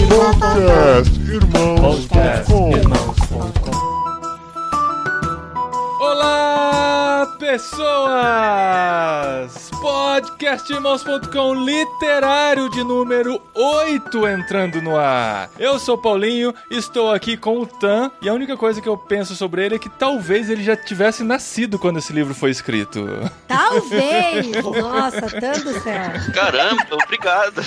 Podcastirmãos.com. Olá, pessoas! Podcastirmãos.com literário de número 8 entrando no ar. Eu sou Paulinho, estou aqui com o Tan e a única coisa que eu penso sobre ele é que talvez ele já tivesse nascido quando esse livro foi escrito. Talvez! Nossa, Tan do céu. Caramba, obrigado.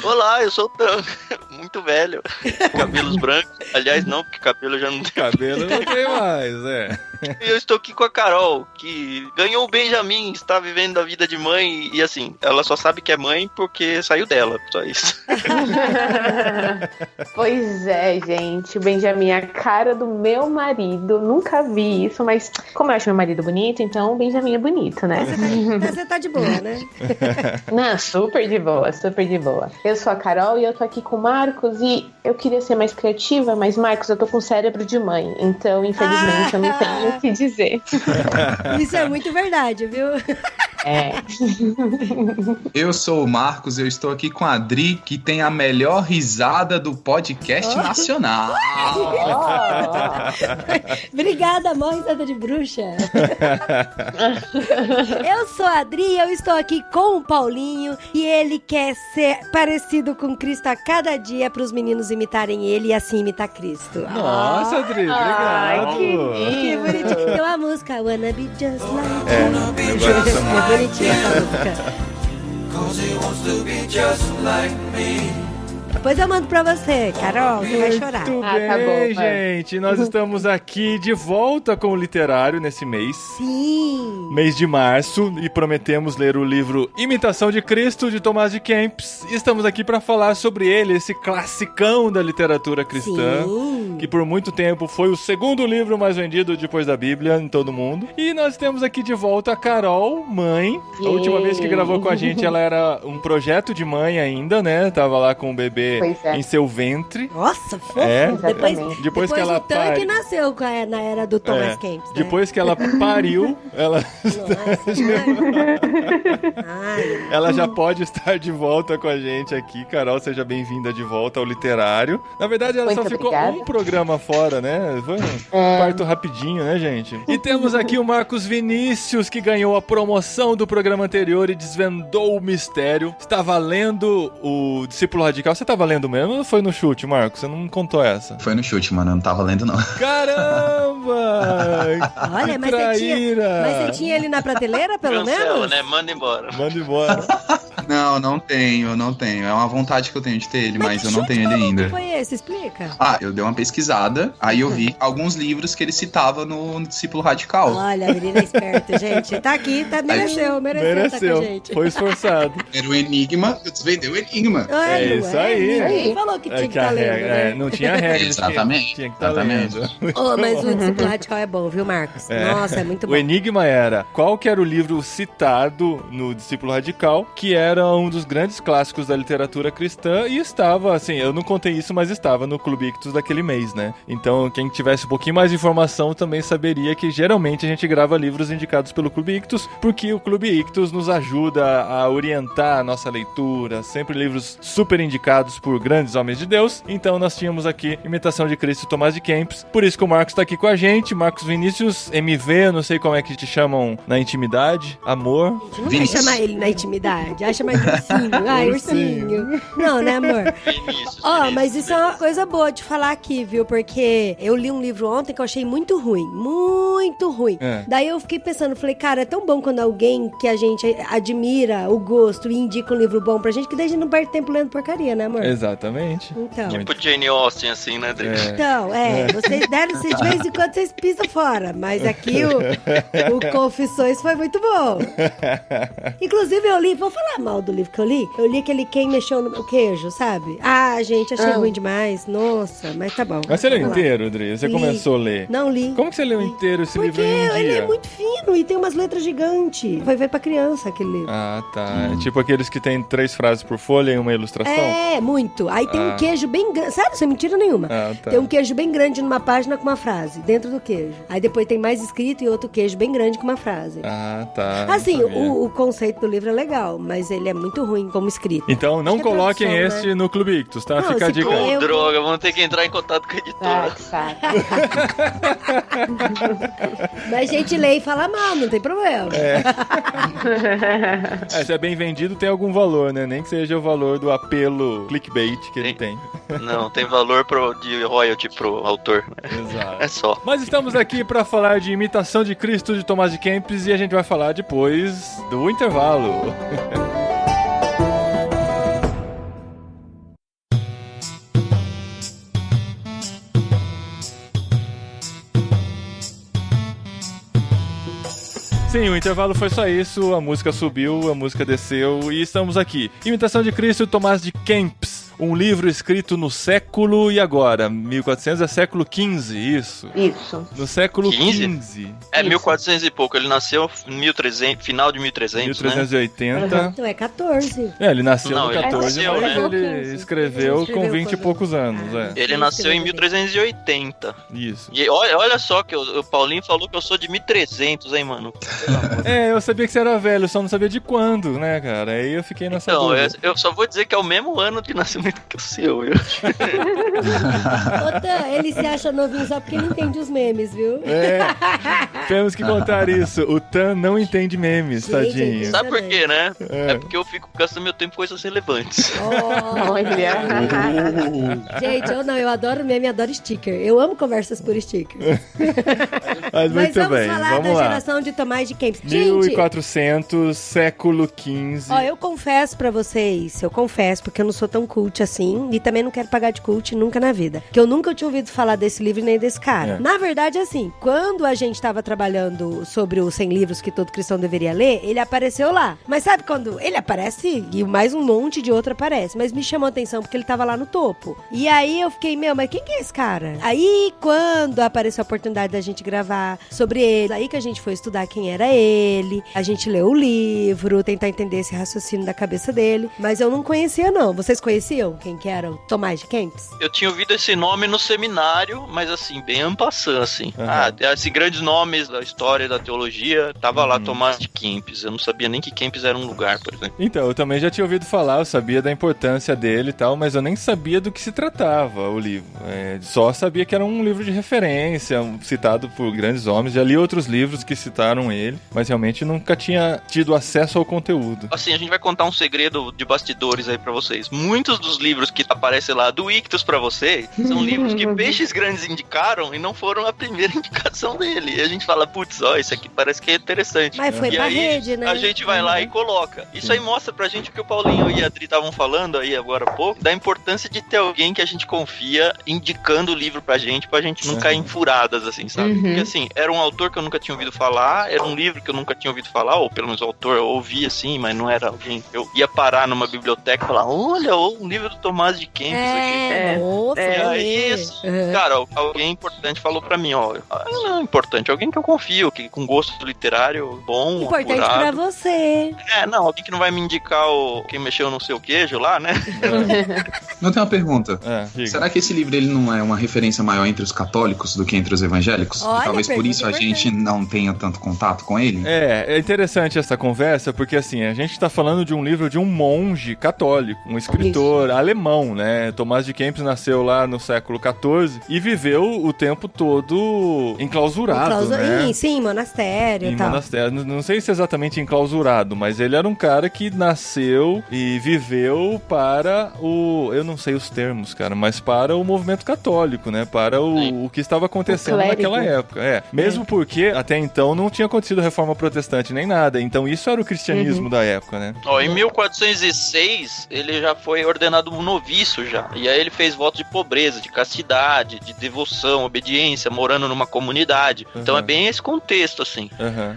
Olá, eu sou o Tan. Muito velho. Cabelos brancos. Aliás, não, porque cabelo já não tem. Cabelo não tem mais, E eu estou aqui com a Carol, que ganhou o Benjamin, está vivendo a vida de mãe e assim, ela só sabe que é mãe porque saiu dela, só isso. Pois é, gente, o Benjamin é a cara do meu marido, nunca vi isso, mas como eu acho meu marido bonito, então o Benjamin é bonito, né? Você tá de boa, né? Não, super de boa, super de boa. Eu sou a Carol e eu tô aqui com o Marcos e eu queria ser mais criativa, mas Marcos, eu tô com cérebro de mãe, então infelizmente eu não tenho o que dizer. Isso é muito verdade, viu? É. Eu sou o Marcos, eu estou aqui com a Adri, que tem a melhor risada do podcast nacional. Obrigada, amor, risada de bruxa. Eu sou a Adri e eu estou aqui com o Paulinho e ele quer ser parecido com Cristo a cada dia para os meninos imitarem ele e assim imitar Cristo. Nossa, Adri, obrigado. Ai, Que bonitinho. Tem uma música, Wanna Be Just Like You. Eu gosto dessa música. É bonitinha essa música. Depois eu mando pra você, Carol, você vai chorar. Muito Ah, tá bem, bom, vai. gente. Nós estamos aqui de volta com o literário nesse mês. Sim. Mês de março, e prometemos ler o livro Imitação de Cristo, de Tomás de Kempis. E estamos aqui para falar sobre ele, esse classicão da literatura cristã, Sim. que por muito tempo foi o segundo livro mais vendido depois da Bíblia em todo mundo. E nós temos aqui de volta a Carol, mãe. A última vez que gravou com a gente, ela era um projeto de mãe ainda, né? Tava lá com o bebê Pois é. em seu ventre. Nossa, fofo. É. Depois que ela o Tan que nasceu na era do Thomas Kempis, né? Depois que ela pariu, ela... Ai, Ela já pode estar de volta com a gente aqui. Carol, seja bem-vinda de volta ao literário. Na verdade, ela Muito só ficou obrigada. um programa fora, né? Foi um parto rapidinho, né, gente? E temos aqui o Marcos Vinícius, que ganhou a promoção do programa anterior e desvendou o mistério. Estava lendo o Discípulo Radical. Você estava lendo mesmo ou foi no chute, Marcos? Você não contou essa. Foi no chute, mano, eu não tava lendo não. Caramba! olha, Que mas traíra! você tinha ele na prateleira, pelo Cancela, menos? né? Manda embora. Manda embora. Não tenho. É uma vontade que eu tenho de ter ele, mas que eu não chute tenho ele maluco ainda. foi esse? Explica. Ah, eu dei uma pesquisada, aí eu vi alguns livros que ele citava no Discípulo Radical. Olha, a menina é esperta, gente. Tá aqui, mereceu tá com a gente. Foi esforçado. Era o Enigma, eu desvendei o Enigma. Olha, É isso aí. Ninguém falou que tinha que estar lendo, né? não tinha regra. Exatamente, Tinha que estar exatamente. lendo. Oh, mas o Discípulo Radical é bom, viu, Marcos? Nossa, é muito bom. O enigma era qual que era o livro citado no Discípulo Radical, que era um dos grandes clássicos da literatura cristã e estava, assim, eu não contei isso, mas estava no Clube Ictus daquele mês, né? Então, quem tivesse um pouquinho mais de informação também saberia que geralmente a gente grava livros indicados pelo Clube Ictus, porque o Clube Ictus nos ajuda a orientar a nossa leitura, sempre livros super indicados por grandes homens de Deus. Então, nós tínhamos aqui Imitação de Cristo, Tomás de Kempis. Por isso que o Marcos está aqui com a gente. Marcos Vinícius, MV, eu não sei como é que te chamam na intimidade. Amor. A gente não vai chamar ele na intimidade. Vai chamar de ursinho. Ai, ursinho. Não, né, amor? Vinícius. Mas isso é uma coisa boa de falar aqui, viu? Porque eu li um livro ontem que eu achei muito ruim. Muito ruim. Daí eu fiquei pensando, falei, cara, é tão bom quando alguém que a gente admira o gosto e indica um livro bom pra gente, que daí a gente não perde tempo lendo porcaria, né, amor? Exatamente. Então. Tipo Jane Austen, assim, né, Adri? Então, vocês deram, de vez em quando vocês pisam fora, mas aqui o Confissões foi muito bom. Inclusive eu li, vou falar mal do livro que eu li aquele Quem Mexeu no Meu Queijo, sabe? Ah, gente, achei ruim demais, nossa, mas tá bom. legal. Mas você leu inteiro, Adri? Você começou a ler? Não li. Como que você leu inteiro esse livro em um dia? Porque ele é muito fino e tem umas letras gigantes. Foi ver pra criança aquele livro. Ah, tá. É tipo aqueles que tem 3 frases por folha e uma ilustração? É, muito. Aí tem um queijo bem grande. Sério, sem mentira nenhuma. Tá. Tem um queijo bem grande numa página com uma frase dentro do queijo. Aí depois tem mais escrito e outro queijo bem grande com uma frase. Ah, tá. Assim, o conceito do livro é legal, mas ele é muito ruim como escrito. Então não coloquem tradução, este no Clube Ictus, tá? Não, Fica a dica aí. Droga, vamos ter que entrar em contato com a editora. Que saco. Mas a gente lê e fala mal, não tem problema. Se é bem vendido, tem algum valor, né? Nem que seja o valor do apelo clickbait que ele tem. Não, tem valor de royalty pro autor. Exato. É só. Mas estamos aqui para falar de Imitação de Cristo de Tomás de Kempis e a gente vai falar depois do intervalo. Sim, o intervalo foi só isso, a música subiu, a música desceu e estamos aqui. Imitação de Cristo, Tomás de Kempis. Um livro escrito no século e agora? 1400 é século XV, isso? Isso. No século XV. É 1400 e pouco, ele nasceu final de 1300, 1380. Então é 14. Ele nasceu Não, no ele 14, nasceu, mas né? ele escreveu com 20 e poucos anos. Ele nasceu em 1380. Isso. E olha só que o Paulinho falou que eu sou de 1300, hein, mano? Eu sabia que você era velho, só não sabia de quando, né, cara? Aí eu fiquei nessa dúvida. Eu só vou dizer que é o mesmo ano de nascimento que o seu, viu? Otan, ele se acha novinho só porque ele entende os memes, viu? Temos que contar isso. O Tan não entende memes, tadinho. Sabe por quê, né? É porque eu fico gastando meu tempo com coisas relevantes. Olha. Gente, eu adoro meme, adoro sticker. Eu amo conversas por sticker. Mas muito vamos bem, falar vamos da lá. geração de Tomás de Kempis. 1400, século XV. Eu confesso pra vocês, porque eu não sou tão cult assim, e também não quero pagar de cult nunca na vida, que eu nunca tinha ouvido falar desse livro nem desse cara. Na verdade, assim, quando a gente tava trabalhando sobre os 100 livros que todo cristão deveria ler, ele apareceu lá. Mas sabe quando ele aparece e mais um monte de outro aparece, mas me chamou a atenção porque ele tava lá no topo. E aí eu fiquei, mas quem que é esse cara? Aí quando apareceu a oportunidade da gente gravar sobre ele, aí que a gente foi estudar quem era ele, a gente leu o livro, tentar entender esse raciocínio da cabeça dele, mas eu não conhecia não. Vocês conheciam quem que era o Tomás de Kempis? Eu tinha ouvido esse nome no seminário, mas assim, bem en passant, assim. Assim, grandes nomes da história e da teologia, tava lá Tomás de Kempis. Eu não sabia nem que Kempis era um lugar, por exemplo. Então, eu também já tinha ouvido falar, eu sabia da importância dele e tal, mas eu nem sabia do que se tratava o livro. Só sabia que era um livro de referência, citado por grandes homens. Já li outros livros que citaram ele, mas realmente nunca tinha tido acesso ao conteúdo. Assim, a gente vai contar um segredo de bastidores aí pra vocês. Muitos dos livros que aparecem lá do Ictus pra vocês são livros que peixes grandes indicaram e não foram a primeira indicação dele. E a gente fala, putz, isso aqui parece que é interessante. Mas foi pra rede, né? A gente vai lá e coloca. Isso aí mostra pra gente o que o Paulinho e a Adri estavam falando aí agora há pouco, da importância de ter alguém que a gente confia indicando o livro pra gente não cair em furadas, assim, sabe? Porque assim, era um autor que eu nunca tinha ouvido falar, era um livro que eu nunca tinha ouvido falar, ou pelo menos o autor eu ouvia assim, mas não era alguém. Eu ia parar numa biblioteca e falar, olha, um livro do Tomás de Kempis aqui. Nossa, E aí, assim, cara, alguém importante falou pra mim, não, importante, alguém que eu confio, que com gosto literário bom, importante apurado. pra você. Não, alguém que não vai me indicar quem mexeu no seu queijo lá, né? Não, tem uma pergunta. Diga. Será que esse livro ele não é uma referência maior entre os católicos do que entre os evangélicos? Olha, e talvez por isso a gente não tenha tanto contato com ele? É interessante essa conversa, porque assim, a gente tá falando de um livro de um monge católico, um escritor alemão, né? Tomás de Kempis nasceu lá no século XIV e viveu o tempo todo enclausurado, né? Sim, monastério e tal. Monastério. Não sei se exatamente enclausurado, mas ele era um cara que nasceu e viveu para eu não sei os termos, cara, mas para o movimento católico, né? Para o que estava acontecendo naquela época. Mesmo porque até então não tinha acontecido reforma protestante nem nada. Então isso era o cristianismo da época, né? Em 1406 ele já foi ordenado um noviço já. E aí ele fez votos de pobreza, de castidade, de devoção, obediência, morando numa comunidade. Então é bem esse contexto, assim.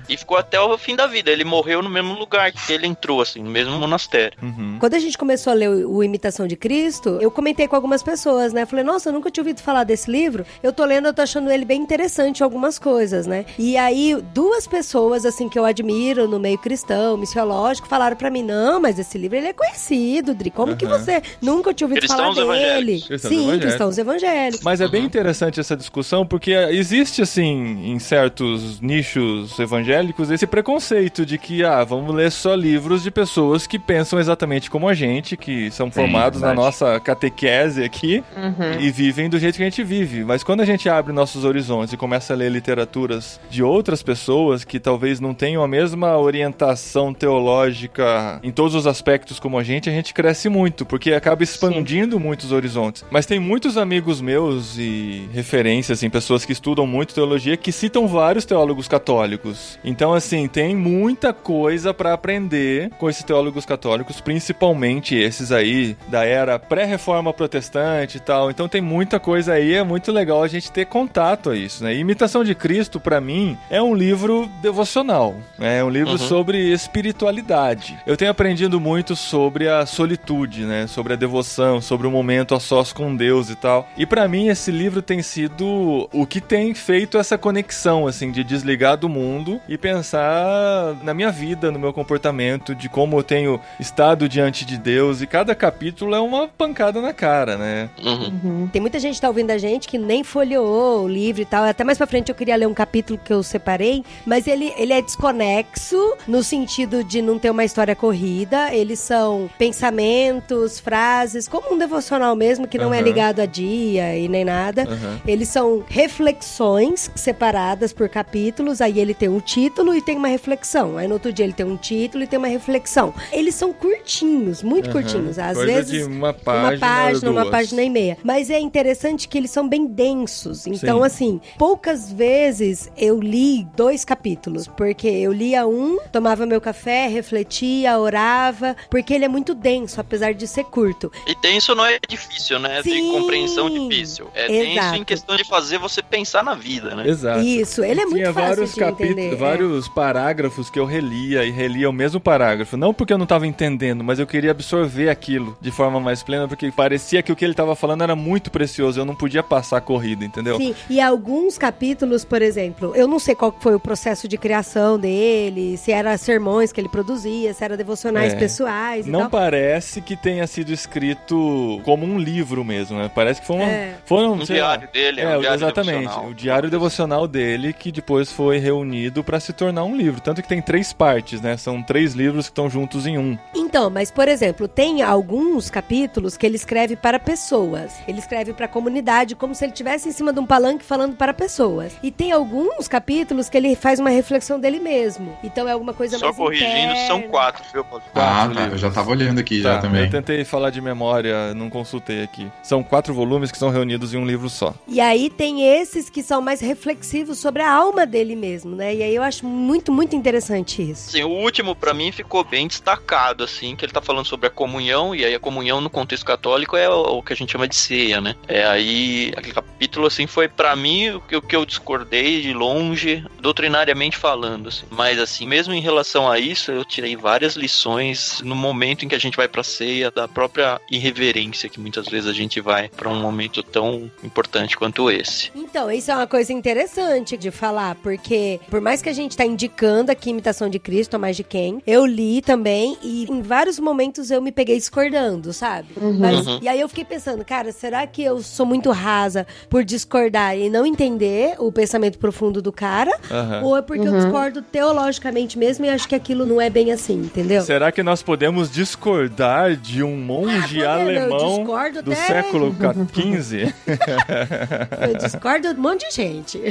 E ficou até o fim da vida. Ele morreu no mesmo lugar que ele entrou, assim, no mesmo monastério. Quando a gente começou a ler o Imitação de Cristo, eu comentei com algumas pessoas, né? Falei, nossa, eu nunca tinha ouvido falar desse livro. Eu tô lendo, eu tô achando ele bem interessante em algumas coisas, né? E aí, 2 pessoas, assim, que eu admiro no meio cristão, missiológico, falaram pra mim, não, mas esse livro, ele é conhecido, Dri. Como que você nunca tinha ouvido falar dele? Sim, cristãos evangélicos. Mas é bem interessante essa discussão, porque existe, assim, em certos nichos evangélicos, esse preconceito de que, vamos ler só livros de pessoas que pensam exatamente como a gente, que são formados na nossa catequese aqui e vivem do jeito que a gente vive. Mas quando a gente abre nossos horizontes e começa a ler literaturas de outras pessoas que talvez não tenham a mesma orientação teológica em todos os aspectos como a gente cresce muito, porque acaba expandindo muitos horizontes. Mas tem muitos amigos meus e referências, assim, pessoas que estudam muito teologia, que citam vários teólogos católicos. Então, assim, tem muita coisa pra aprender com esses teólogos católicos, principalmente esses aí da era pré-reforma protestante e tal. Então tem muita coisa aí, é muito legal a gente ter contato a isso, né? Imitação de Cristo, pra mim, é um livro devocional, né? É um livro sobre espiritualidade. Eu tenho aprendido muito sobre a solitude, né? Sobre a devoção, sobre o momento a sós com Deus e tal. E pra mim, esse livro tem sido o que tem feito essa conexão, assim, de desligar do mundo e pensar na minha vida, no meu comportamento, de como eu tenho estado diante de Deus. E cada capítulo é uma pancada na cara, né? Tem muita gente que tá ouvindo a gente que nem folheou o livro e tal. Até mais pra frente eu queria ler um capítulo que eu separei, mas ele é desconexo no sentido de não ter uma história corrida. Eles são pensamentos, frases, como um devocional mesmo, que não é ligado a dia e nem nada. Eles são reflexões separadas por capítulos. Aí ele tem um título e tem uma reflexão. Aí no outro dia ele tem um título e tem uma reflexão. Eles são curtinhos, muito curtinhos. Às coisa vezes de uma página e meia. Mas é interessante que eles são bem densos. Então, assim, poucas vezes eu li 2 capítulos, porque eu lia um, tomava meu café, refletia, orava, porque ele é muito denso, apesar de ser curto. E denso não é difícil, né? De compreensão difícil. É denso em questão de fazer você pensar na vida, né? Exato. Isso, ele é muito fácil de entender. Vários parágrafos que eu relia e relia o mesmo parágrafo. Não porque eu não estava entendendo, mas eu queria absorver aquilo de forma mais plena, porque parecia que o que ele estava falando era muito precioso. Eu não podia passar corrida, entendeu? Sim, e alguns capítulos, por exemplo, eu não sei qual foi o processo de criação dele, se era sermões que ele produzia, se era devocionais pessoais e tal. Não parece que tenha sido escrito como um livro mesmo, né? Parece que foi um diário dele, um diário exatamente, devocional. O diário devocional dele, que depois foi reunido para se tornar um livro. Tanto que tem 3 partes, né? São 3 livros que estão juntos em um. Então, mas, por exemplo, tem alguns capítulos que ele escreve para pessoas. Ele escreve para a comunidade, como se ele estivesse em cima de um palanque falando para pessoas. E tem alguns capítulos que ele faz uma reflexão dele mesmo. Então é alguma coisa só mais corrigindo, interna. São 4, viu, Paulo? Tá, eu já tava olhando aqui já também. Eu tentei falar de memória, não consultei aqui. São 4 volumes que são reunidos em um livro só. E aí tem esses que são mais reflexivos sobre a alma dele mesmo, né? E aí eu acho muito, muito interessante isso. Sim, o último pra mim ficou bem destacado, assim, que ele tá falando sobre a comunhão, e aí a comunhão no contexto católico é o que a gente chama de ceia, né? Aí aquele capítulo, assim, foi pra mim o que eu discordei de longe, doutrinariamente falando, assim. Mas, assim, mesmo em relação a isso, eu tirei várias lições no momento em que a gente vai pra ceia, da própria irreverência que muitas vezes a gente vai pra um momento tão importante quanto esse. Então, isso é uma coisa interessante de falar, porque por mais que a gente tá indicando aqui Imitação de Cristo, a mais de quem, eu li também e em vários momentos eu me peguei discordando, sabe? E aí eu fiquei pensando, cara, será que eu sou muito rasa por discordar e não entender o pensamento profundo do cara? Ou é porque eu discordo teologicamente mesmo e acho que aquilo não é bem assim, entendeu? Será que nós podemos discordar de um monge alemão do século XV? Eu discordo de um monte de gente.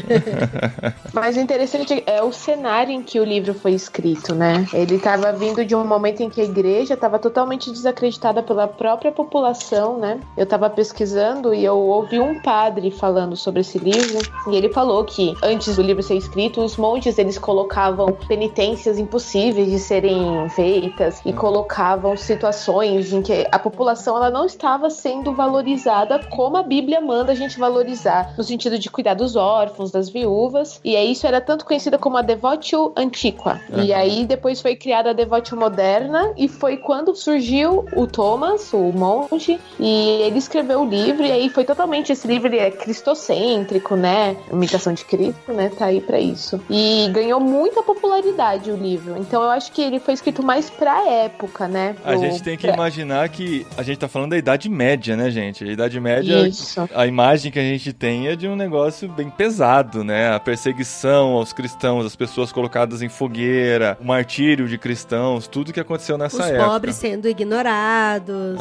Mas o interessante é o cenário em que o livro foi escrito, né? Ele estava vindo de um momento em que a igreja estava totalmente desacreditada pela própria população, né? Eu estava pesquisando e eu ouvi um padre falando sobre esse livro, e ele falou que antes do livro ser escrito, os monges eles colocavam penitências impossíveis de serem feitas e colocavam situações em que a população ela não estava sendo valorizada como a Bíblia manda a gente valorizar, no sentido de cuidar dos órfãos, das viúvas, e aí isso era tanto conhecida como a Devotio Antiqua. E aí depois foi criada a Devotio Moderna, e foi quando surgiu o Thomas, o monge, e ele escreveu o livro, e aí foi totalmente, esse livro ele é cristocêntrico, né, imitação de Cristo, né, tá aí pra isso. E ganhou muita popularidade o livro, então eu acho que ele foi escrito mais pra época, né. A gente tem que imaginar que a gente tá falando da Idade Média, né, gente? A Idade Média, isso. A imagem que a gente tem é de um negócio bem pesado, né, a perseguição aos cristãos, as pessoas colocadas em fogueira, o martírio de cristãos, tudo que aconteceu nessa época. Os pobres sendo ignorados.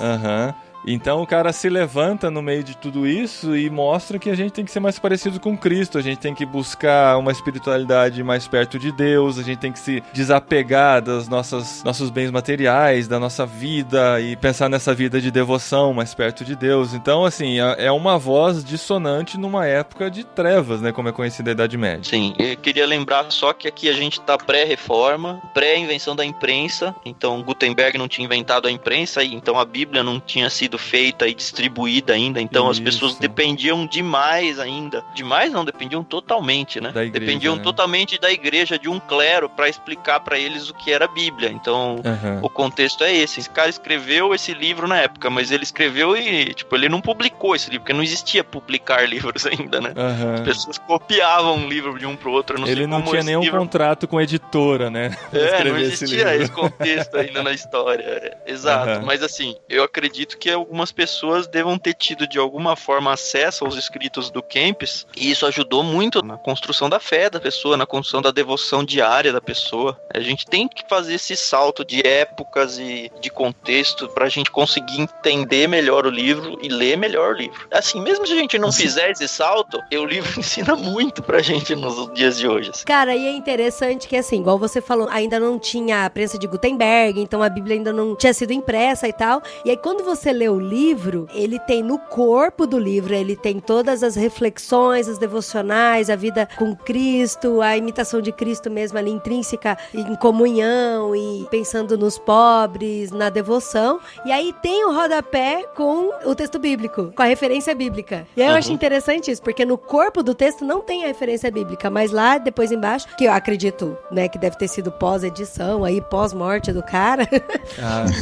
Então o cara se levanta no meio de tudo isso e mostra que a gente tem que ser mais parecido com Cristo, a gente tem que buscar uma espiritualidade mais perto de Deus, a gente tem que se desapegar dos nossos bens materiais, da nossa vida e pensar nessa vida de devoção mais perto de Deus. Então, assim, é uma voz dissonante numa época de trevas, né, como é conhecida a Idade Média. Sim, eu queria lembrar só que aqui a gente tá pré-reforma, pré-invenção da imprensa, então Gutenberg não tinha inventado a imprensa, então a Bíblia não tinha sido feita e distribuída ainda, então as pessoas dependiam demais ainda. Demais não, dependiam totalmente, né? Da igreja, dependiam totalmente da igreja, de um clero, para explicar para eles o que era a Bíblia. Então, o contexto é esse. Esse cara escreveu esse livro na época, mas ele escreveu e, tipo, ele não publicou esse livro, porque não existia publicar livros ainda, né? As pessoas copiavam um livro de um pro outro. Eu não ele sei não como tinha nenhum contrato com a editora, né? Não existia esse contexto ainda na história. Exato. Mas assim, eu acredito que algumas pessoas devam ter tido de alguma forma acesso aos escritos do Kempis, e isso ajudou muito na construção da fé da pessoa, na construção da devoção diária da pessoa. A gente tem que fazer esse salto de épocas e de contexto pra gente conseguir entender melhor o livro e ler melhor o livro. Assim, mesmo se a gente não fizer esse salto, o livro ensina muito pra gente nos dias de hoje. Assim. Cara, e é interessante que, assim, igual você falou, ainda não tinha a prensa de Gutenberg, então a Bíblia ainda não tinha sido impressa e tal. E aí, quando você lê o livro, ele tem no corpo do livro, ele tem todas as reflexões, as devocionais, a vida com Cristo, a imitação de Cristo mesmo ali intrínseca, em comunhão e pensando nos pobres, na devoção. E aí tem o rodapé com o texto bíblico, com a referência bíblica. E aí eu acho interessante isso, porque no corpo do texto não tem a referência bíblica, mas lá depois embaixo, que eu acredito, né, que deve ter sido pós-edição, aí pós-morte do cara,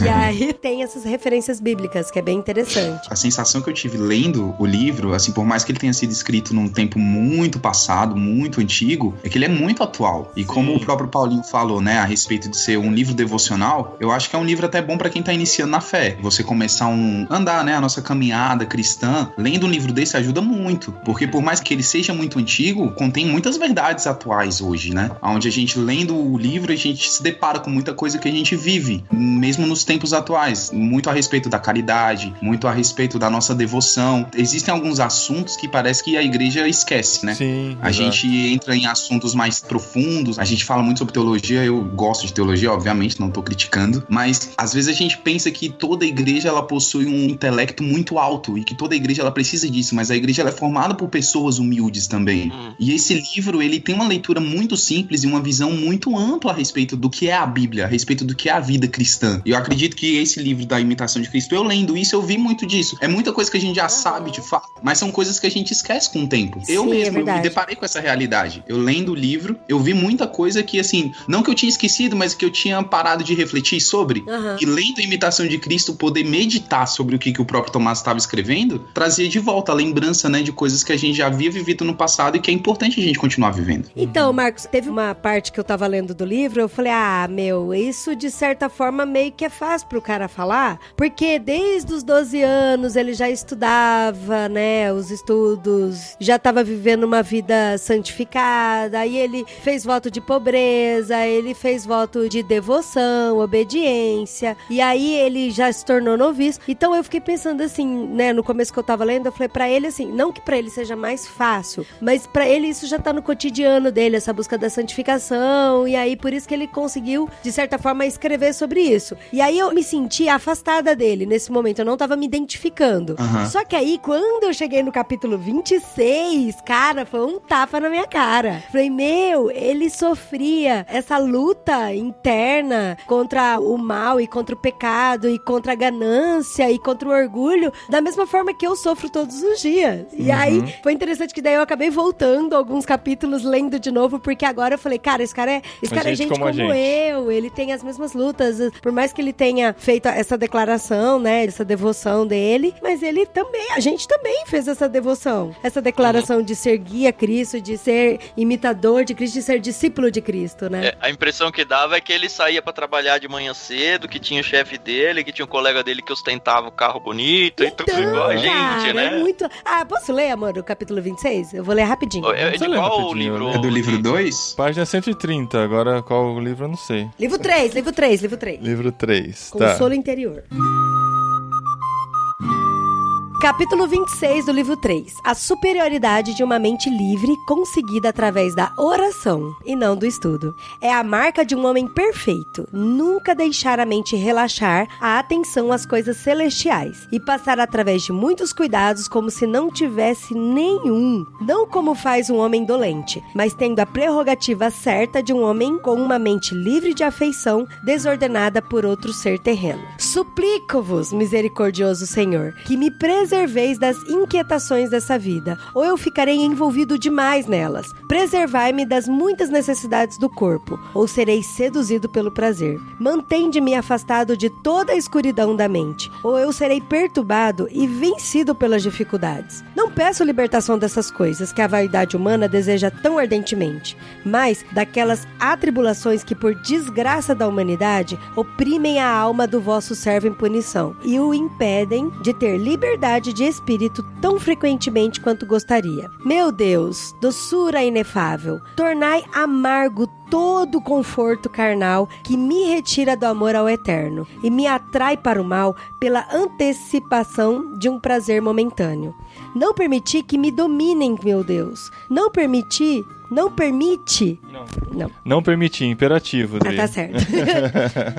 e aí tem essas referências bíblicas, que é bem interessante. A sensação que eu tive lendo o livro, assim, por mais que ele tenha sido escrito num tempo muito passado, muito antigo, é que ele é muito atual. E como o próprio Paulinho falou, né, a respeito de ser um livro devocional, eu acho que é um livro até bom pra quem tá iniciando na fé. Você começar andar, né, a nossa caminhada cristã, lendo um livro desse ajuda muito. Porque por mais que ele seja muito antigo, contém muitas verdades atuais hoje, né? Onde a gente, lendo o livro, a gente se depara com muita coisa que a gente vive, mesmo nos tempos atuais. Muito a respeito da caridade, muito a respeito da nossa devoção. Existem alguns assuntos que parece que a igreja esquece, né? Sim. A gente entra em assuntos mais profundos, a gente fala muito sobre teologia, eu gosto de teologia, obviamente, não tô criticando, mas às vezes a gente pensa que toda igreja ela possui um intelecto muito alto e que toda igreja ela precisa disso, mas a igreja ela é formada por pessoas humildes também. E esse livro, ele tem uma leitura muito simples e uma visão muito ampla a respeito do que é a Bíblia, a respeito do que é a vida cristã. E eu acredito que esse livro da imitação de Cristo, eu lendo isso, eu vi muito disso. É muita coisa que a gente já sabe de fato, mas são coisas que a gente esquece com o tempo. Eu mesmo, eu me deparei com essa realidade. Eu lendo o livro, eu vi muita coisa que, assim, não que eu tinha esquecido, mas que eu tinha parado de refletir sobre. E lendo a imitação de Cristo, poder meditar sobre o que o próprio Tomás estava escrevendo, trazia de volta a lembrança, né, de coisas que a gente já havia vivido no passado e que é importante a gente continuar vivendo. Então, Marcos, teve uma parte que eu tava lendo do livro, eu falei, isso de certa forma meio que é fácil pro cara falar, porque desde os 12 anos ele já estudava, né, os estudos, já tava vivendo uma vida santificada, aí ele fez voto de pobreza, ele fez voto de devoção, obediência, e aí ele já se tornou noviço. Então eu fiquei pensando assim, né, no começo que eu tava lendo, eu falei pra ele assim, não que pra ele seja mais fácil, mas pra ele isso já tá no cotidiano dele, essa busca da santificação, e aí por isso que ele conseguiu, de certa forma, escrever sobre isso. E aí eu me senti afastada dele nesse momento. momento, eu não tava me identificando. Só que aí, quando eu cheguei no capítulo 26, cara, foi um tapa na minha cara. Falei, ele sofria essa luta interna contra o mal e contra o pecado e contra a ganância e contra o orgulho, da mesma forma que eu sofro todos os dias. E aí, foi interessante que daí eu acabei voltando alguns capítulos, lendo de novo, porque agora eu falei, cara, esse cara é gente como eu, ele tem as mesmas lutas, por mais que ele tenha feito essa declaração, né, essa devoção dele, mas ele também, a gente também fez essa devoção, essa declaração de ser guia a Cristo, de ser imitador de Cristo, de ser discípulo de Cristo, né? A impressão que dava é que ele saía pra trabalhar de manhã cedo, que tinha o chefe dele, que tinha um colega dele que ostentava o carro bonito, então, e tudo igual a gente, né? É muito... posso ler, amor, o capítulo 26? Eu vou ler rapidinho. É de qual livro? É do livro 2? Página 130, agora qual o livro eu não sei. Livro 3. Livro 3, tá. Consolo interior. Capítulo 26 do livro 3. A superioridade de uma mente livre conseguida através da oração e não do estudo. É a marca de um homem perfeito. Nunca deixar a mente relaxar a atenção às coisas celestiais e passar através de muitos cuidados como se não tivesse nenhum. Não como faz um homem dolente, mas tendo a prerrogativa certa de um homem com uma mente livre de afeição desordenada por outro ser terreno. Suplico-vos, misericordioso Senhor, que me preserveis das inquietações dessa vida, ou eu ficarei envolvido demais nelas. Preservai-me das muitas necessidades do corpo, ou serei seduzido pelo prazer. Mantende-me afastado de toda a escuridão da mente, ou eu serei perturbado e vencido pelas dificuldades. Não peço libertação dessas coisas que a vaidade humana deseja tão ardentemente, mas daquelas atribulações que, por desgraça da humanidade, oprimem a alma do vosso servo em punição e o impedem de ter liberdade de espírito tão frequentemente quanto gostaria. Meu Deus, doçura inefável, tornai amargo todo o conforto carnal que me retira do amor ao eterno e me atrai para o mal pela antecipação de um prazer momentâneo. Não permiti que me dominem, meu Deus. Não permite, imperativo. Tá certo.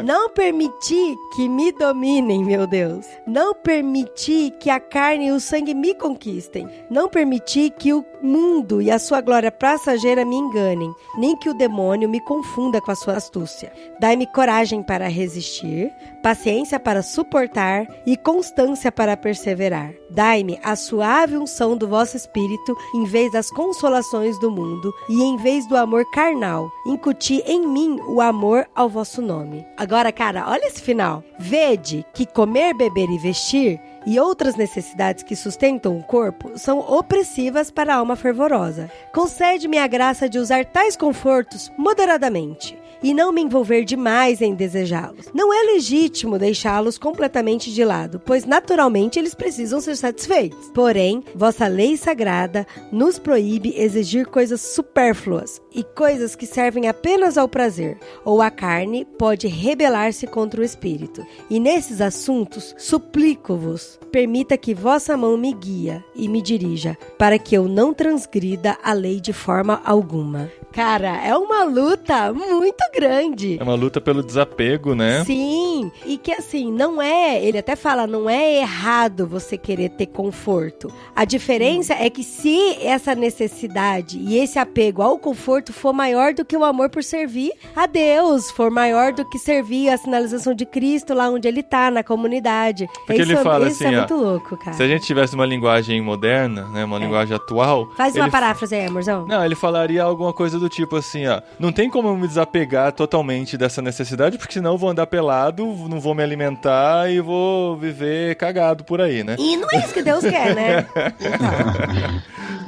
Não permiti que me dominem, meu Deus. Não permiti que a carne e o sangue me conquistem. Não permiti que o mundo e a sua glória passageira me enganem, nem que o demônio me confunda com a sua astúcia. Dai-me coragem para resistir, paciência para suportar e constância para perseverar. Dai-me a suave unção do vosso espírito em vez das consolações do mundo e em vez do amor carnal. Incuti em mim o amor ao vosso nome. Agora, cara, olha esse final. Vede que comer, beber e vestir e outras necessidades que sustentam o corpo são opressivas para a alma fervorosa. Concede-me a graça de usar tais confortos moderadamente e não me envolver demais em desejá-los. Não é legítimo deixá-los completamente de lado, pois naturalmente eles precisam ser satisfeitos. Porém, vossa lei sagrada nos proíbe exigir coisas supérfluas e coisas que servem apenas ao prazer, ou a carne pode rebelar-se contra o espírito. E nesses assuntos, suplico-vos, permita que vossa mão me guia e me dirija, para que eu não transgrida a lei de forma alguma. Cara, é uma luta muito grande. É uma luta pelo desapego, né? Sim, e que assim, não é, ele até fala, não é errado você querer ter conforto. A diferença é que se essa necessidade e esse apego ao conforto for maior do que o amor por servir a Deus, for maior do que servir a sinalização de Cristo lá onde ele tá, na comunidade. Porque ele fala isso assim, é muito louco, cara. Se a gente tivesse uma linguagem moderna, né, uma linguagem atual... Faz uma paráfrase aí, amorzão. Não, ele falaria alguma coisa do tipo assim, ó, não tem como eu me desapegar totalmente dessa necessidade, porque senão eu vou andar pelado, não vou me alimentar e vou viver cagado por aí, né? E não é isso que Deus quer, né?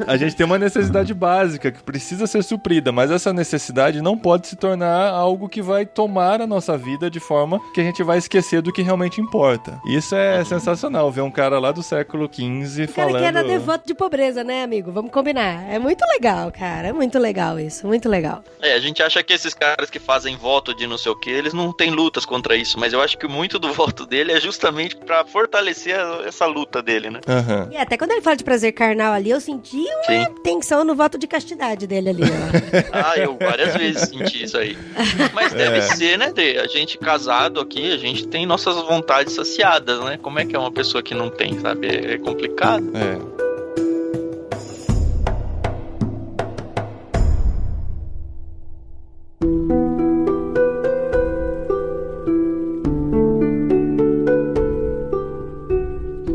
A gente tem uma necessidade básica que precisa ser suprida, mas essa necessidade não pode se tornar algo que vai tomar a nossa vida de forma que a gente vai esquecer do que realmente importa. Isso é sensacional, ver um cara lá do século XV falando... Cara que era devoto de pobreza, né, amigo? Vamos combinar. É muito legal, cara. É muito legal isso, muito legal. A gente acha que esses caras que fazem voto de não sei o que, eles não têm lutas contra isso, mas eu acho que muito do voto dele é justamente pra fortalecer essa luta dele, né? E até quando ele fala de prazer carnal ali, eu senti uma tensão no voto de castidade dele ali, ó. Eu várias vezes senti isso aí. Mas deve ser, né, Dê? A gente casado aqui, a gente tem nossas vontades saciadas, né? Como é que é uma pessoa que não tem, sabe? É complicado.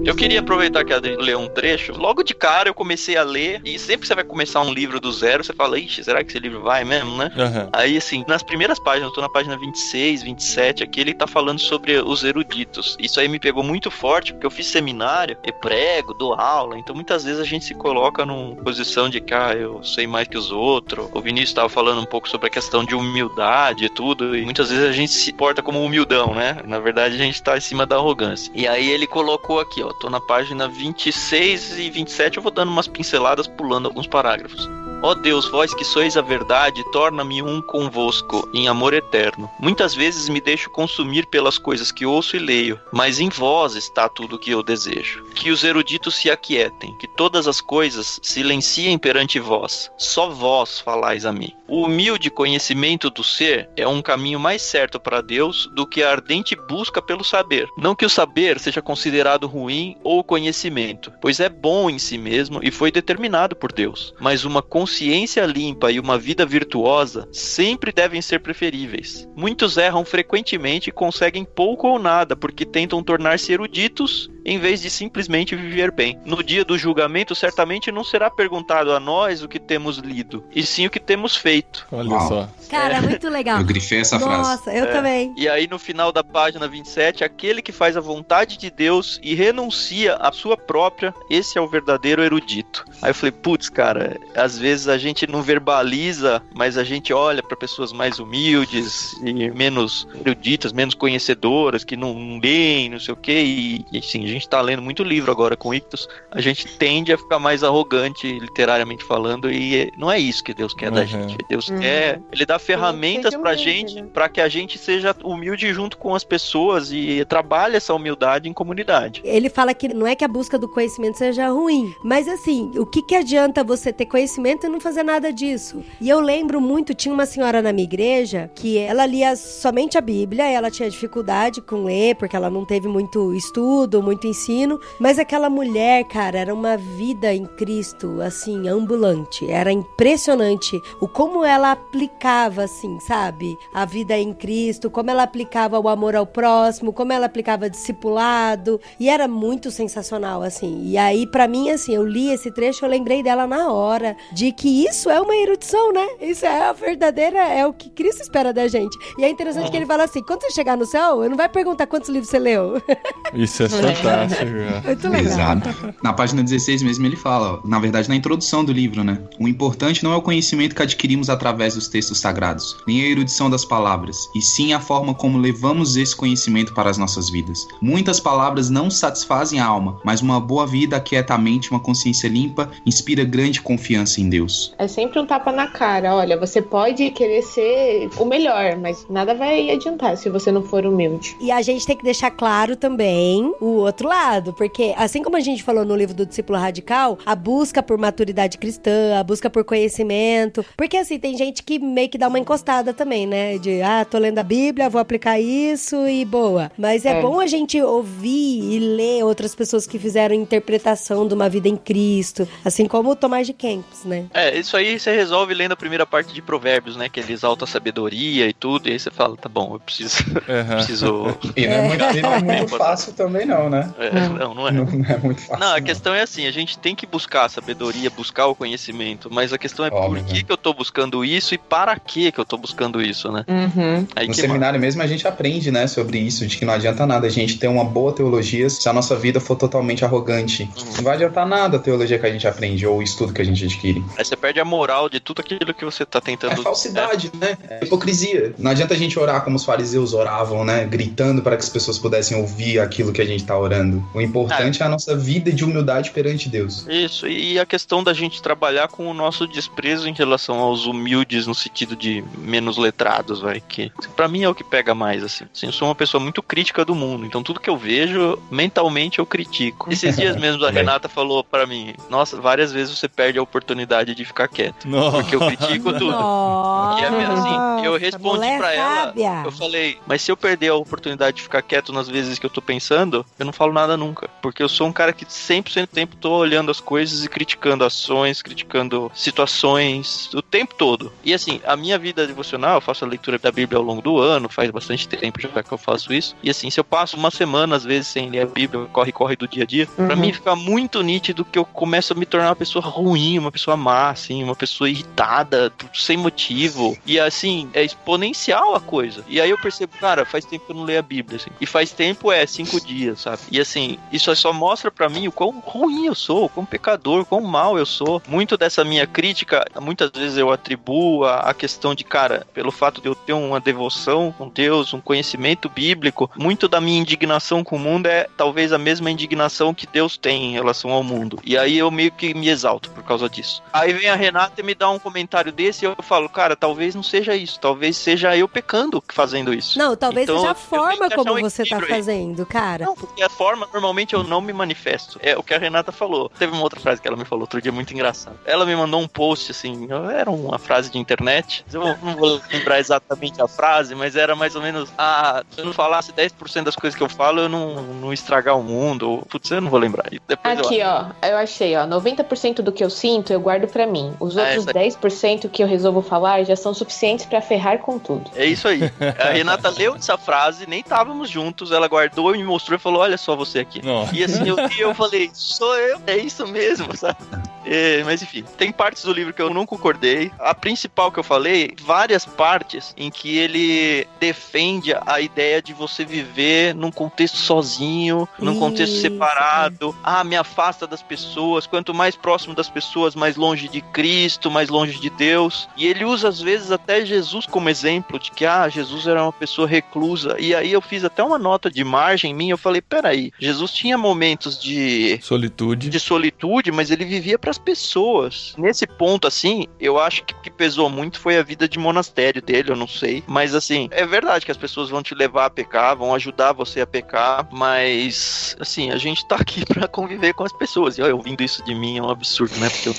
Eu queria aproveitar que a Adri leu um trecho. Logo de cara eu comecei a ler, e sempre que você vai começar um livro do zero, você fala, ixi, será que esse livro vai mesmo, né? Aí, assim, nas primeiras páginas, eu tô na página 26, 27, aqui ele tá falando sobre os eruditos. Isso aí me pegou muito forte, porque eu fiz seminário, eu prego, dou aula, então muitas vezes a gente se coloca numa posição de que, eu sei mais que os outros. O Vinícius tava falando um pouco sobre a questão de humildade e tudo, e muitas vezes a gente se porta como humildão, né? Na verdade, a gente tá em cima da arrogância. E aí ele colocou aqui, ó, tô na página 26 e 27, eu vou dando umas pinceladas, pulando alguns parágrafos. Ó Deus, vós que sois a verdade, torna-me um convosco, em amor eterno. Muitas vezes me deixo consumir pelas coisas que ouço e leio, mas em vós está tudo o que eu desejo. Que os eruditos se aquietem, que todas as coisas silenciem perante vós. Só vós falais a mim. O humilde conhecimento do ser é um caminho mais certo para Deus do que a ardente busca pelo saber. Não que o saber seja considerado ruim ou conhecimento, pois é bom em si mesmo e foi determinado por Deus. Mas uma consciência limpa e uma vida virtuosa sempre devem ser preferíveis. Muitos erram frequentemente e conseguem pouco ou nada porque tentam tornar-se eruditos em vez de simplesmente viver bem. No dia do julgamento, certamente não será perguntado a nós o que temos lido, e sim o que temos feito. Olha só. Cara, muito legal. Eu grifei essa frase. Nossa, eu também. E aí no final da página 27, aquele que faz a vontade de Deus e renuncia à sua própria, esse é o verdadeiro erudito. Aí eu falei, putz, cara, às vezes a gente não verbaliza, mas a gente olha para pessoas mais humildes e menos eruditas, menos conhecedoras, que não leem, não sei o quê, e assim, a gente tá lendo muito livro agora com Ictus, a gente tende a ficar mais arrogante, literariamente falando, e não é isso que Deus quer da gente. Deus quer, ele dá ferramentas pra gente, né? Pra que a gente seja humilde junto com as pessoas e trabalhe essa humildade em comunidade. Ele fala que não é que a busca do conhecimento seja ruim, mas assim, o que adianta você ter conhecimento e não fazer nada disso? E eu lembro muito, tinha uma senhora na minha igreja que ela lia somente a Bíblia, ela tinha dificuldade com ler, porque ela não teve muito estudo, muito ensino, mas aquela mulher, cara, era uma vida em Cristo, assim, ambulante. Era impressionante o como ela aplicava, assim, sabe? A vida em Cristo, como ela aplicava o amor ao próximo, como ela aplicava discipulado, e era muito sensacional, assim. E aí, pra mim, assim, eu li esse trecho, eu lembrei dela na hora, de que isso é uma erudição, né? Isso é a verdadeira, é o que Cristo espera da gente. E é interessante que ele fala assim, quando você chegar no céu, eu não vai perguntar quantos livros você leu. Isso é fantástico. Muito legal. Exato. Na página 16 mesmo ele fala, na verdade na introdução do livro, né? O importante não é o conhecimento que adquirimos através dos textos sagrados, nem a erudição das palavras, e sim a forma como levamos esse conhecimento para as nossas vidas. Muitas palavras não satisfazem a alma, mas uma boa vida aquieta a mente, uma consciência limpa, inspira grande confiança em Deus. É sempre um tapa na cara, olha, você pode querer ser o melhor, mas nada vai adiantar se você não for humilde. E a gente tem que deixar claro também o outro lado, porque assim como a gente falou no livro do Discípulo Radical, a busca por maturidade cristã, a busca por conhecimento, porque assim, tem gente que meio que dá uma encostada também, né, de, tô lendo a Bíblia, vou aplicar isso e boa. Mas é bom a gente ouvir e ler outras pessoas que fizeram interpretação de uma vida em Cristo, assim como o Tomás de Kempis, né? Isso aí você resolve lendo a primeira parte de Provérbios, né, que ele exalta a sabedoria e tudo, e aí você fala, tá bom, eu preciso... E não é muito fácil também não, né? Não é. Não é muito fácil. Não, a questão é assim, a gente tem que buscar a sabedoria, buscar o conhecimento, mas a questão é por que eu tô buscando isso e para que eu tô buscando isso, né? No seminário mesmo a gente aprende, né, sobre isso, de que não adianta nada a gente ter uma boa teologia se a nossa vida for totalmente arrogante. Não vai adiantar nada a teologia que a gente aprende ou o estudo que a gente adquire. Aí você perde a moral de tudo aquilo que você tá tentando... É falsidade, né? É hipocrisia. Não adianta a gente orar como os fariseus oravam, né? Gritando para que as pessoas pudessem ouvir aquilo que a gente tá orando. melhorando. O importante é a nossa vida de humildade perante Deus. Isso, e a questão da gente trabalhar com o nosso desprezo em relação aos humildes no sentido de menos letrados, que pra mim é o que pega mais, assim. Eu sou uma pessoa muito crítica do mundo, então tudo que eu vejo, mentalmente eu critico. Esses dias mesmo a Renata falou pra mim, nossa, várias vezes você perde a oportunidade de ficar quieto, porque eu critico tudo. E é mesmo assim, eu respondi pra ela, eu falei, mas se eu perder a oportunidade de ficar quieto nas vezes que eu tô pensando, eu não falo nada nunca, porque eu sou um cara que 100% do tempo tô olhando as coisas e criticando ações, criticando situações, o tempo todo. E assim, a minha vida devocional, eu faço a leitura da Bíblia ao longo do ano, faz bastante tempo já que eu faço isso, e assim, se eu passo uma semana às vezes sem ler a Bíblia, corre do dia a dia, pra mim fica muito nítido que eu começo a me tornar uma pessoa ruim, uma pessoa má, assim, uma pessoa irritada, sem motivo, e assim, é exponencial a coisa. E aí eu percebo, cara, faz tempo que eu não leio a Bíblia, assim, e faz tempo 5 dias, sabe? E assim, isso só mostra pra mim o quão ruim eu sou, o quão pecador, o quão mal eu sou. Muito dessa minha crítica, muitas vezes eu atribuo a questão de, cara, pelo fato de eu ter uma devoção com Deus, um conhecimento bíblico, muito da minha indignação com o mundo é talvez a mesma indignação que Deus tem em relação ao mundo. E aí eu meio que me exalto por causa disso. Aí vem a Renata e me dá um comentário desse e eu falo, cara, talvez não seja isso, talvez seja eu pecando fazendo isso. Não, talvez seja a forma como você tá fazendo, cara. Não, porque a forma, normalmente eu não me manifesto. É o que a Renata falou. Teve uma outra frase que ela me falou outro dia muito engraçada. Ela me mandou um post, assim, era uma frase de internet. Eu não vou lembrar exatamente a frase, mas era mais ou menos, se eu não falasse 10% das coisas que eu falo, eu não estragar o mundo. Ou, putz, eu não vou lembrar. Depois aqui, eu achei, 90% do que eu sinto, eu guardo pra mim. Os outros 10% que eu resolvo falar já são suficientes pra ferrar com tudo. É isso aí. A Renata leu essa frase, nem estávamos juntos, ela guardou e me mostrou e falou, olha só você aqui. Não. E assim, eu falei, sou eu, é isso mesmo, sabe? Mas enfim, tem partes do livro que eu não concordei. A principal que eu falei, várias partes em que ele defende a ideia de você viver num contexto sozinho, num contexto separado. Me afasta das pessoas. Quanto mais próximo das pessoas, mais longe de Cristo, mais longe de Deus. E ele usa às vezes até Jesus como exemplo de que Jesus era uma pessoa reclusa. E aí eu fiz até uma nota de margem minha. Eu falei, peraí, Jesus tinha momentos de solitude, mas ele vivia para as pessoas. Nesse ponto, assim, eu acho que o que pesou muito foi a vida de monastério dele, eu não sei. Mas, assim, é verdade que as pessoas vão te levar a pecar, vão ajudar você a pecar, mas, assim, a gente tá aqui pra conviver com as pessoas. E eu ouvindo isso de mim é um absurdo, né? Porque eu...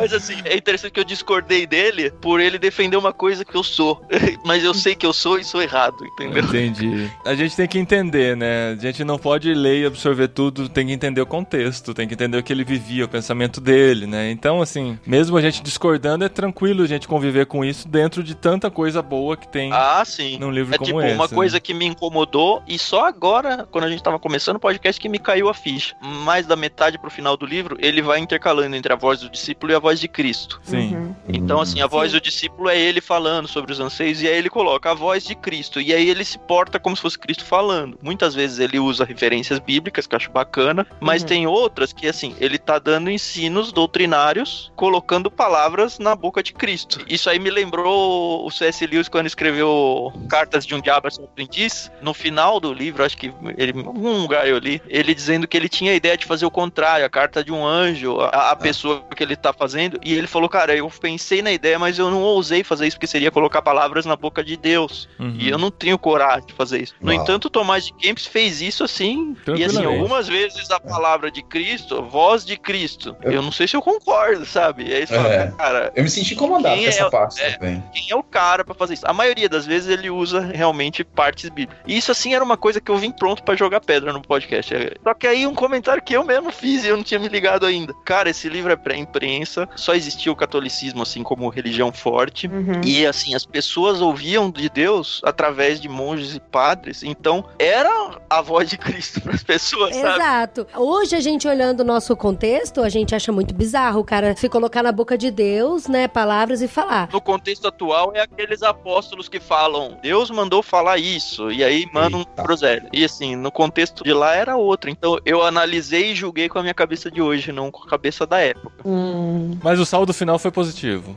Mas, assim, é interessante que eu discordei dele por ele defender uma coisa que eu sou. Mas eu sei que eu sou e sou errado, entendeu? Entendi. A gente tem que entender, né? A gente não pode ler e absorver tudo, tem que entender o contexto, tem que entender o que ele vivia, o pensamento dele, né? Então, assim, mesmo a gente discordando, é tranquilo a gente conviver com isso dentro de tanta coisa boa que tem sim. num livro como tipo, esse. Uma coisa que me incomodou, e só agora, quando a gente tava começando o podcast, que me caiu a ficha. Mais da metade pro final do livro, ele vai intercalando entre a voz do discípulo e a voz de Cristo. Sim. Então, assim, a voz do discípulo é ele falando sobre os anseios, e aí ele coloca a voz de Cristo, e aí ele se porta como se fosse Cristo falando. Muitas vezes ele usa referências bíblicas, que eu acho bacana, mas tem outras que, assim, ele tá dando ensinos doutrinários, colocando palavras na boca de Cristo. Isso aí me lembrou o C.S. Lewis quando escreveu Cartas de um Diabo a seu Aprendiz. No final do livro, acho que em algum lugar eu li, ele dizendo que ele tinha a ideia de fazer o contrário, a carta de um anjo, a pessoa que ele tá fazendo, e ele falou, cara, eu pensei na ideia, mas eu não ousei fazer isso, porque seria colocar palavras na boca de Deus. E eu não tenho coragem de fazer isso. No entanto, o Tomás de Kempis fez isso assim, e assim, algumas vezes a palavra de Cristo, voz de Cristo, eu não sei se eu concordo, sabe? E aí você fala, cara... Eu me senti incomodado com essa parte também. Quem é o cara pra fazer isso? A maioria das vezes ele usa realmente partes bíblicas. E isso, assim, era uma coisa que eu vim pronto pra jogar pedra no podcast. Só que aí um comentário que eu mesmo fiz e eu não tinha me ligado ainda. Cara, esse livro é pré-imprensa, só existia o catolicismo, assim, como religião forte. E, assim, as pessoas ouviam de Deus através de monges e padres. Então, era a voz de Cristo pras pessoas, sabe? Exato. Hoje a gente olhando o nosso contexto, a gente acha muito bizarro o cara se colocar na boca de Deus, né, palavras e falar. No contexto atual é aqueles apóstolos que falam, Deus mandou falar isso, e aí mandam groselha. E assim, no contexto de lá era outro. Então eu analisei e julguei com a minha cabeça de hoje, não com a cabeça da época. Mas o saldo final foi positivo.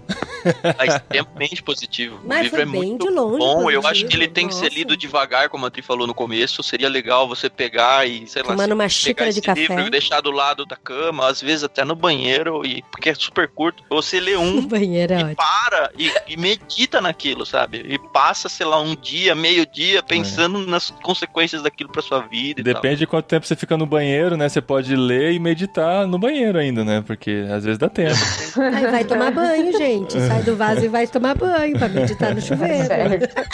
É extremamente positivo. Mas o livro foi é bem muito de longe bom. positivo. Eu acho que ele tem que ser lido devagar, como a Adri falou no começo. Seria legal você pegar e, sei lá, tomando uma xícara de café, livro e deixar do lado da cama, às vezes até no banheiro, e porque é super curto. Você lê banheiro e para e medita naquilo, sabe? E passa, sei lá, um dia, meio dia pensando nas consequências daquilo pra sua vida e Depende de quanto tempo você fica no banheiro, né? Você pode ler e meditar no banheiro ainda, né? Porque às vezes dá tempo. Aí vai tomar banho, gente. Sai do vaso e vai tomar banho pra meditar no chuveiro.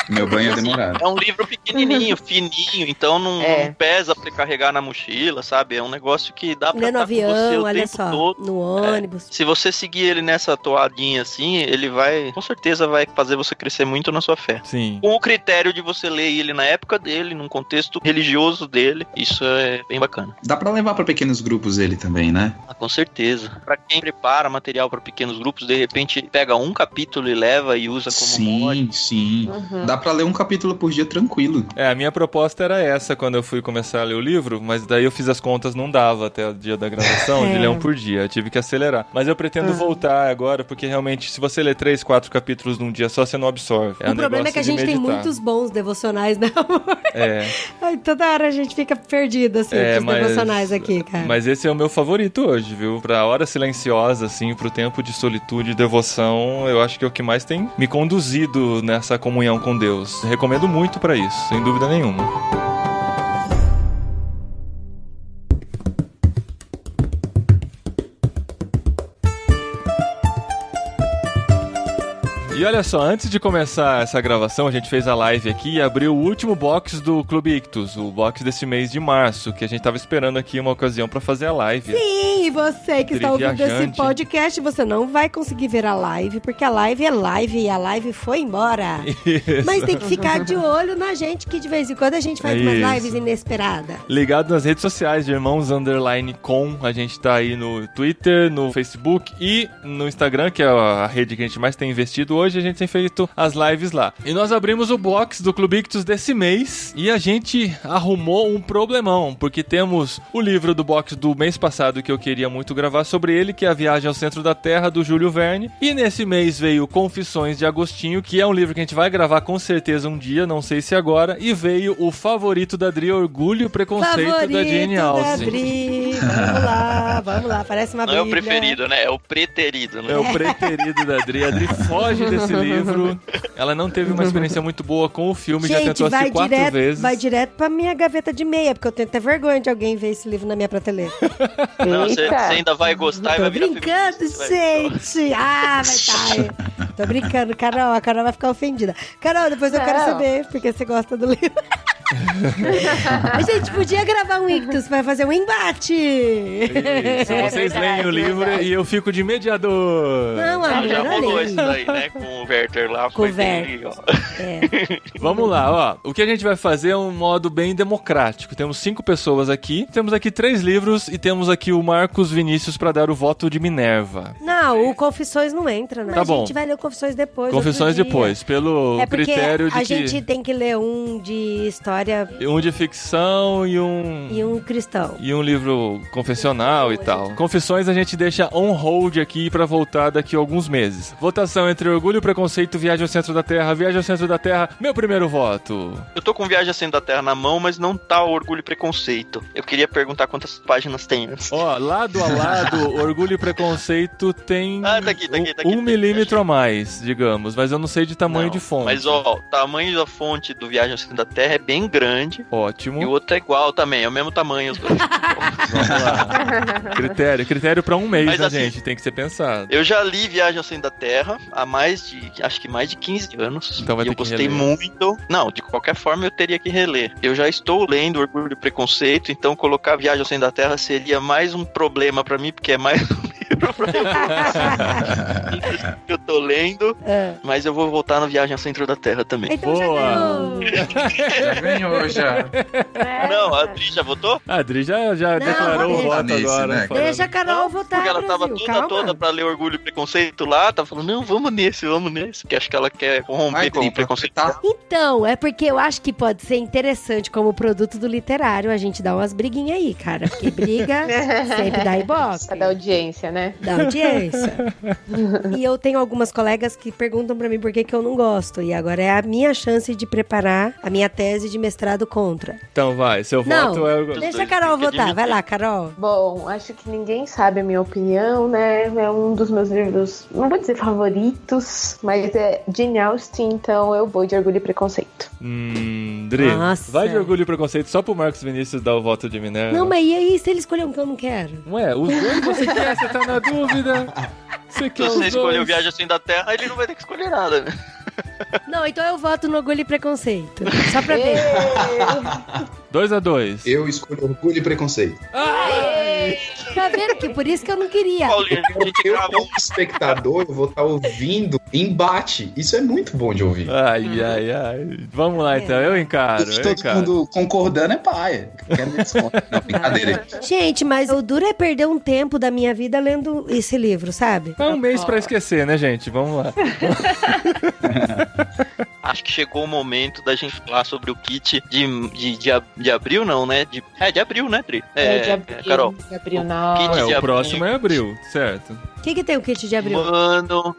Meu banho é demorado. É um livro pequenininho, fininho, então não pesa pra carregar na mochila, sabe? É um negócio que dá pra no avião, com você o olha tempo só, todo. no ônibus. Se você seguir ele nessa toadinha assim, ele vai, com certeza vai fazer você crescer muito na sua fé. Sim. Com o critério de você ler ele na época dele, num contexto religioso dele, isso é bem bacana. Dá pra levar pra pequenos grupos ele também, né? Com certeza. Pra quem prepara material pra pequenos grupos, de repente pega um capítulo e leva e usa como mod. Sim. Dá pra ler um capítulo por dia tranquilo. A minha proposta era essa quando eu fui começar a ler o livro, mas daí eu fiz as contas, não dava até o dia da gravação de ler um por dia, eu tive que acelerar. Mas eu pretendo voltar agora, porque realmente, se você ler 3, 4 capítulos num dia só, você não absorve. O problema é que a gente tem muitos bons devocionais, né, amor? Ai, toda hora a gente fica perdido, assim, com os devocionais aqui, cara. Mas esse é o meu favorito hoje, viu? Pra hora silenciosa, assim, pro tempo de solitude e devoção, eu acho que é o que mais tem me conduzido nessa comunhão com Deus. Recomendo muito pra isso, sem dúvida nenhuma. E olha só, antes de começar essa gravação, a gente fez a live aqui e abriu o último box do Clube Ictus, o box desse mês de março, que a gente tava esperando aqui uma ocasião pra fazer a live. Sim, e você que está ouvindo esse podcast, você não vai conseguir ver a live, porque a live é live e a live foi embora. Isso. Mas tem que ficar de olho na gente, que de vez em quando a gente faz umas lives inesperadas. Ligado nas redes sociais de Irmãos_com, a gente tá aí no Twitter, no Facebook e no Instagram, que é a rede que a gente mais tem investido hoje. A gente tem feito as lives lá. E nós abrimos o box do Clube Ictus desse mês e a gente arrumou um problemão, porque temos o livro do box do mês passado que eu queria muito gravar sobre ele, que é A Viagem ao Centro da Terra, do Júlio Verne. E nesse mês veio Confissões de Agostinho, que é um livro que a gente vai gravar com certeza um dia, não sei se agora. E veio o favorito da Adri, Orgulho e Preconceito, da Jane Austen. Vamos lá, parece uma bíblia. Não é o preferido, né? É o preterido, né? É o preterido da Adri. A Adri foge desse livro. Ela não teve uma experiência muito boa com o filme, gente, já tentou assistir 4 vezes. Vai direto pra minha gaveta de meia, porque eu tenho até vergonha de alguém ver esse livro na minha prateleira. Não, você ainda vai gostar e vai virar brincando, gente. Ah, vai tá. Tô brincando, Carol. A Carol vai ficar ofendida. Carol, depois eu quero saber, porque você gosta do livro. A gente podia gravar um Ictus pra fazer um embate. Isso, vocês leem o livro e eu fico de mediador. Não, amor, já rolou isso daí, né? Com o Werther lá. Com o Werther. Vamos lá, ó. O que a gente vai fazer é um modo bem democrático. Temos 5 pessoas aqui. Temos aqui 3 livros e temos aqui o Marcos Vinícius pra dar o voto de Minerva. Não, o Confissões não entra, né? Tá bom. A gente vai ler o Confissões depois. Confissões depois, pelo critério de que... a gente tem que ler um de história... Um de ficção e um cristão. E um livro confessional e tal. Confissões a gente deixa on hold aqui pra voltar daqui a alguns meses. Votação entre Orgulho e Preconceito, Viagem ao Centro da Terra. Viagem ao Centro da Terra, meu primeiro voto. Eu tô com Viagem ao Centro da Terra na mão, mas não tá o Orgulho e Preconceito. Eu queria perguntar quantas páginas tem antes. Ó, lado a lado, Orgulho e Preconceito tem tá aqui, 1 milímetro a mais, digamos. Mas eu não sei de tamanho de fonte. Mas ó, o tamanho da fonte do Viagem ao Centro da Terra é bem grande. Ótimo. E o outro é igual também, é o mesmo tamanho os dois. Vamos lá. Critério pra um mês, mas, né, assim, gente? Tem que ser pensado. Eu já li Viagem ao Centro da Terra há mais de 15 anos. Então vai ter eu gostei muito. Não, de qualquer forma eu teria que reler. Eu já estou lendo Orgulho e Preconceito, então colocar Viagem ao Centro da Terra seria mais um problema pra mim, porque é mais livro pra eu tô lendo, mas eu vou voltar na Viagem ao Centro da Terra também. Então Boa! Já ganhou, já. Não, a Adri já votou? A Adri já declarou o voto nesse, agora. né? Deixa a Carol votar, Porque ela tava Brasil. toda pra ler Orgulho e Preconceito lá, tava falando, não, vamos nesse, porque acho que ela quer romper com o preconceito. Então, é porque eu acho que pode ser interessante como produto do literário a gente dar umas briguinhas aí, cara. Porque briga sempre dá ibope. Da audiência, né? Da audiência. E eu tenho algumas colegas que perguntam pra mim por que eu não gosto. E agora é a minha chance de preparar a minha tese de mestrado contra. Então vai, seu voto é o... Deixa a Carol votar. Vai lá, Carol. Bom, acho que ninguém sabe a minha opinião, né? É um dos meus livros, não vou dizer favoritos, mas é Jane Austen, então eu vou de Orgulho e Preconceito. Dri, Nossa. vai de Orgulho e Preconceito só pro Marcos Vinícius dar o voto de Minerva. Não, mas e aí se ele escolher um que eu não quero? Ué, os dois você quer, você tá na dúvida. Você Se quer você os escolher o dois. Viagem ao Centro da Terra, ele não vai ter que escolher nada, né? Não, então eu voto no Orgulho e Preconceito. Só pra ver. 2-2. Eu escolho Orgulho e Preconceito. Tá vendo que por isso que eu não queria. Paulinho, a gente Eu, grava como espectador, eu vou estar ouvindo embate. Isso é muito bom de ouvir. Ai. Vamos lá, então. Eu encaro. Se todo mundo concordando é paia. Quero ver desconto. Não, brincadeira. Gente, mas o duro é perder um tempo da minha vida lendo esse livro, sabe? É um mês pra esquecer, né, gente? Vamos lá. Acho que chegou o momento da gente falar sobre o kit de abril, não, né? De abril, né, Tri? De abril, Carol. De abril, kit não. de O abril. próximo é abril, certo? O que tem o kit de abril?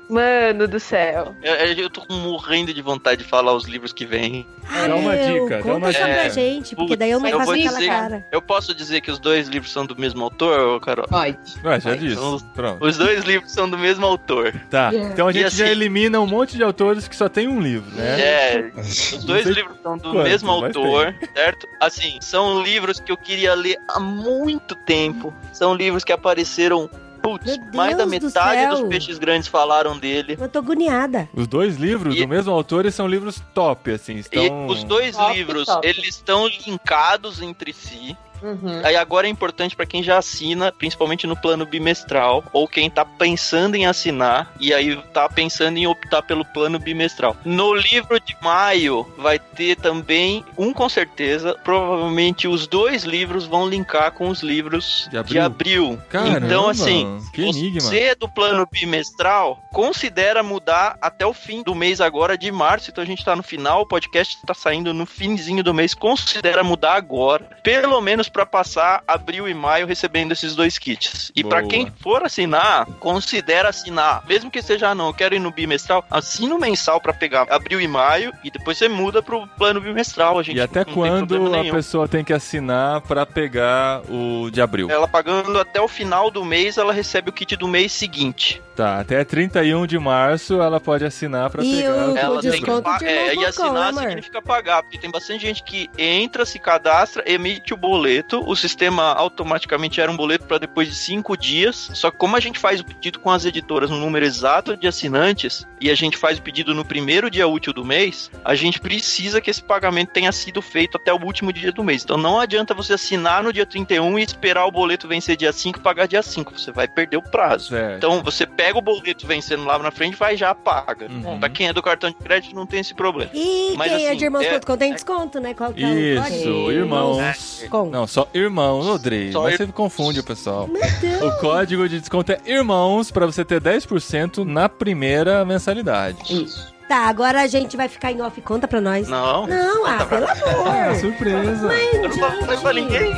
Mano do céu. Eu tô morrendo de vontade de falar os livros que vêm. Dá uma dica, dá Conta uma só pra dica. gente, porque daí eu não Eu faço vou aquela dizer- cara. Eu posso dizer que os dois livros são do mesmo autor, Carol? Pode. Ué, já Ai, disse. são os- Pronto. Os dois livros são do mesmo autor. Tá, então a E gente assim- já elimina um monte de autores que só tem um livro, né? Os dois sei livros são do quanto, mesmo mas autor, certo? Assim, são livros que eu queria ler há muito tempo. São livros que apareceram, putz, Meu mais da Deus do metade céu. dos peixes grandes falaram dele. Eu tô agoniada. Os dois livros E- do mesmo autor são livros top, assim. E Estão... os dois Top, livros, top. eles estão linkados entre si. Uhum. Aí agora é importante pra quem já assina, principalmente no plano bimestral, ou quem tá pensando em assinar e aí tá pensando em optar pelo plano bimestral. No livro de maio vai ter também com certeza, provavelmente os dois livros vão linkar com os livros De de abril. Caramba, Então assim, que enigma. você é do plano bimestral, considera mudar até o fim do mês agora de março, então a gente tá no final, o podcast tá saindo no finzinho do mês, considera mudar agora, pelo menos pra passar abril e maio recebendo esses dois kits. E pra Boa. quem for assinar, considera assinar, mesmo que seja não, eu quero ir no bimestral, assina o mensal pra pegar abril e maio e depois você muda pro plano bimestral, a gente E até não tem quando problema a nenhum. pessoa tem que assinar pra pegar o de abril? Ela pagando até o final do mês, ela recebe o kit do mês seguinte. Tá, até 31 de março ela pode assinar pra E pegar o- o Ela Com tem que desconto de e irmão.com, assinar né, amor? significa pagar, porque tem bastante gente que entra, se cadastra, emite o boleto, o sistema automaticamente gera um boleto para depois de 5 dias, só que como a gente faz o pedido com as editoras no número exato de assinantes, e a gente faz o pedido no primeiro dia útil do mês, a gente precisa que esse pagamento tenha sido feito até o último dia do mês. Então não adianta você assinar no dia 31 e esperar o boleto vencer dia 5 e pagar dia 5, você vai perder o prazo. Certo. Então você pega o boleto vencendo lá na frente, vai e já paga. Uhum. Pra quem é do cartão de crédito não tem esse problema. E Mas, quem é assim, de irmãos.com tem desconto, né? Qual que é o Isso, código? irmãos. Com. Não, só irmãos, Odrei. Só Mas você confunde o pessoal. Deus. O código de desconto é irmãos pra você ter 10% na primeira mensalidade. Isso. Tá, agora a gente vai ficar em off. Conta pra nós. Não. Não, pelo amor. Surpresa. Eu não falei pra ninguém.